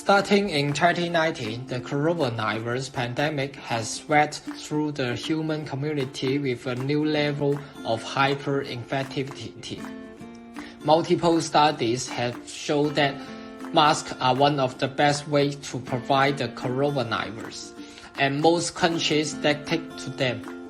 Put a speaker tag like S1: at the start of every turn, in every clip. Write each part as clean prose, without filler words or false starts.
S1: Starting in 2019, the coronavirus pandemic has swept through the human community with a new level of hyper-infectivity. Multiple studies have shown that masks are one of the best ways to provide the coronavirus, and most countries stick to them.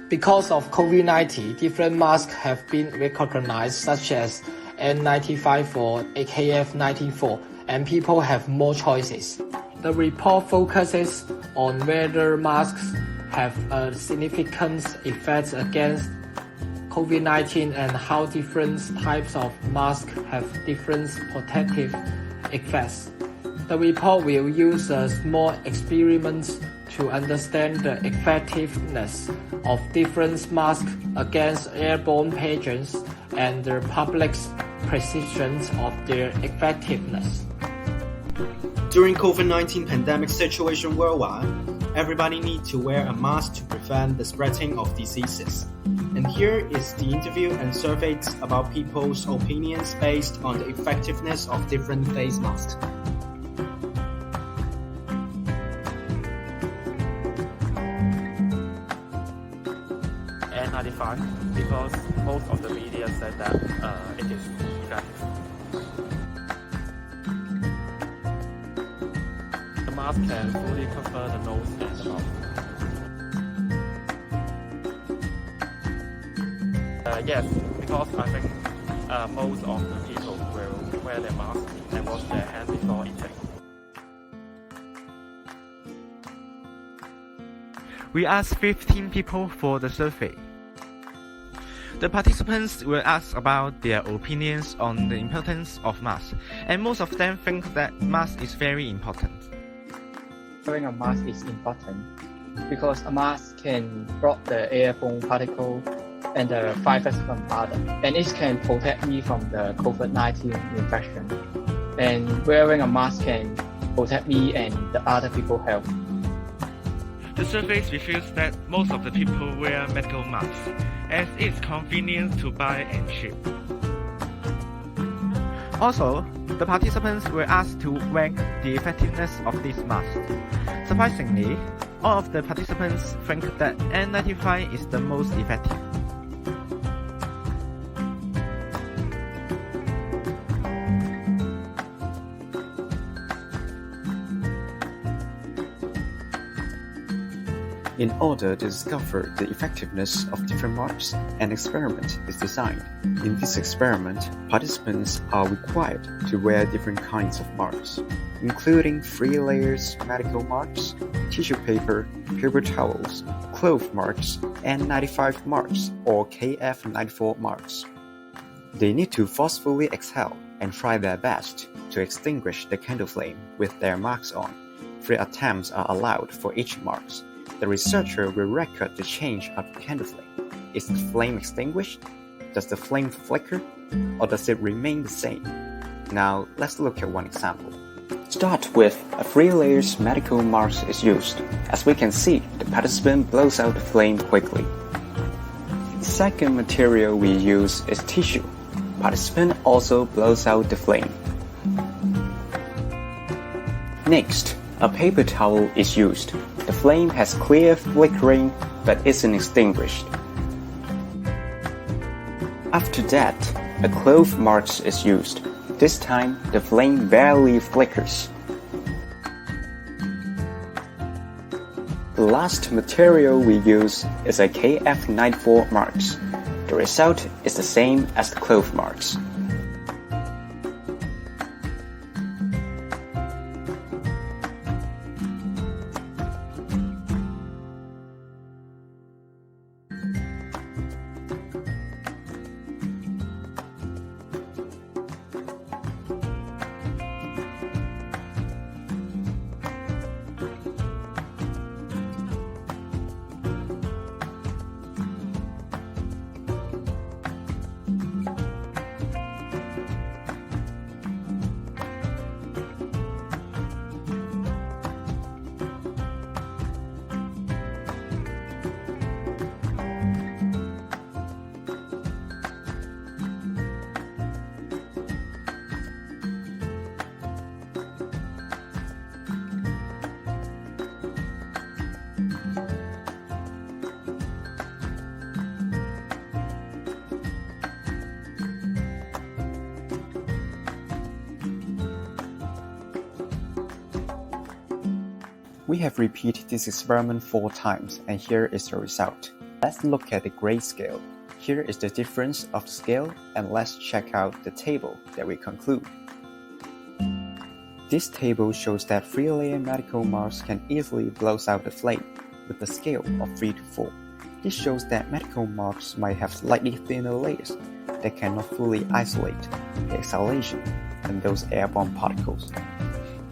S1: Because of COVID-19, different masks have been recognized, such as N95 or KF94, and people have more choices. The report focuses on whether masks have a significant effect against COVID-19 and how different types of masks have different protective effects. The report will use a small experiment to understand the effectiveness of different masks against airborne pathogens and the public's perception of their effectiveness.
S2: During COVID-19 pandemic situation worldwide, everybody needs to wear a mask to prevent the spreading of diseases. And here is the interview and surveys about people's opinions based on the effectiveness of different face masks.
S3: N95 because most of the media said that it is effective. The mask can fully cover the nose and the mouth. Yes, because I think most of the people will wear their mask and wash their hands before eating.
S4: We asked 15 people for the survey. The participants were asked about their opinions on the importance of masks, and most of them think that mask is very important.
S5: Wearing a mask is important because a mask can block the airborne particle and the virus from other, and it can protect me from the COVID-19 infection. And wearing a mask can protect me and the other people's health.
S4: The survey reveals that most of the people wear medical masks, as it's convenient to buy and ship. Also, the participants were asked to rank the effectiveness of these masks. Surprisingly, all of the participants think that N95 is the most effective.
S6: In order to discover the effectiveness of different masks, an experiment is designed. In this experiment, participants are required to wear different kinds of masks, including 3 layers medical masks, tissue paper, paper towels, cloth masks, and N95 masks or KF94 masks. They need to forcefully exhale and try their best to extinguish the candle flame with their masks on. 3 attempts are allowed for each mask. The researcher will record the change of the candle flame. Is the flame extinguished? Does the flame flicker? Or does it remain the same? Now, let's look at one example. Start with a 3 layers medical mask is used. As we can see, the participant blows out the flame quickly. The second material we use is tissue. Participant also blows out the flame. Next, a paper towel is used. The flame has clear flickering but isn't extinguished. After that, a cloth mask is used. This time, the flame barely flickers. The last material we use is a KF94 mask. The result is the same as the cloth mask. We have repeated this experiment 4 times, and here is the result. Let's look at the grayscale. Here is the difference of the scale, and let's check out the table that we conclude. This table shows that 3-layer medical masks can easily blow out the flame with a scale of 3 to 4. This shows that medical masks might have slightly thinner layers that cannot fully isolate the exhalation and those airborne particles.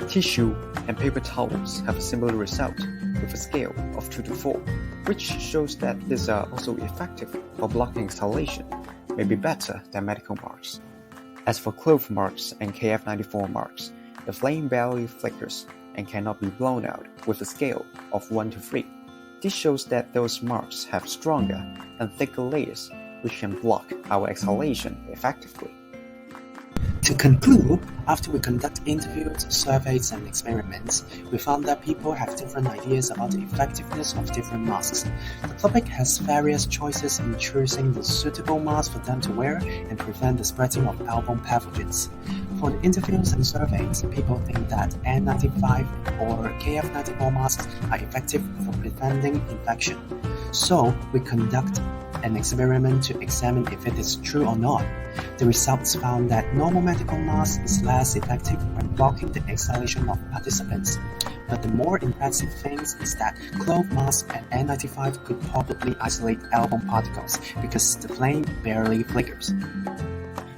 S6: Tissue and paper towels have a similar result with a scale of 2 to 4, which shows that these are also effective for blocking exhalation, maybe better than medical masks. As for cloth masks and KF94 masks, the flame barely flickers and cannot be blown out with a scale of 1 to 3. This shows that those masks have stronger and thicker layers which can block our exhalation effectively.
S2: To conclude, after we conduct interviews, surveys, and experiments, we found that people have different ideas about the effectiveness of different masks. The public has various choices in choosing the suitable mask for them to wear and prevent the spreading of airborne pathogens. For the interviews and surveys, people think that N95 or KF94 masks are effective for preventing infection. So, we conduct an experiment to examine if it is true or not. The results found that normal medical mask is less effective when blocking the exhalation of participants. But the more impressive thing is that cloth mask and N95 could probably isolate airborne particles because the flame barely flickers.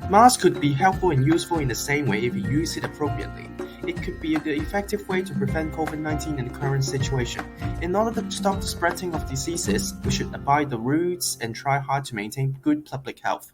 S2: Masks could be helpful and useful in the same way if you use it appropriately. It could be the effective way to prevent COVID-19 in the current situation. In order to stop the spreading of diseases, we should abide the rules and try hard to maintain good public health.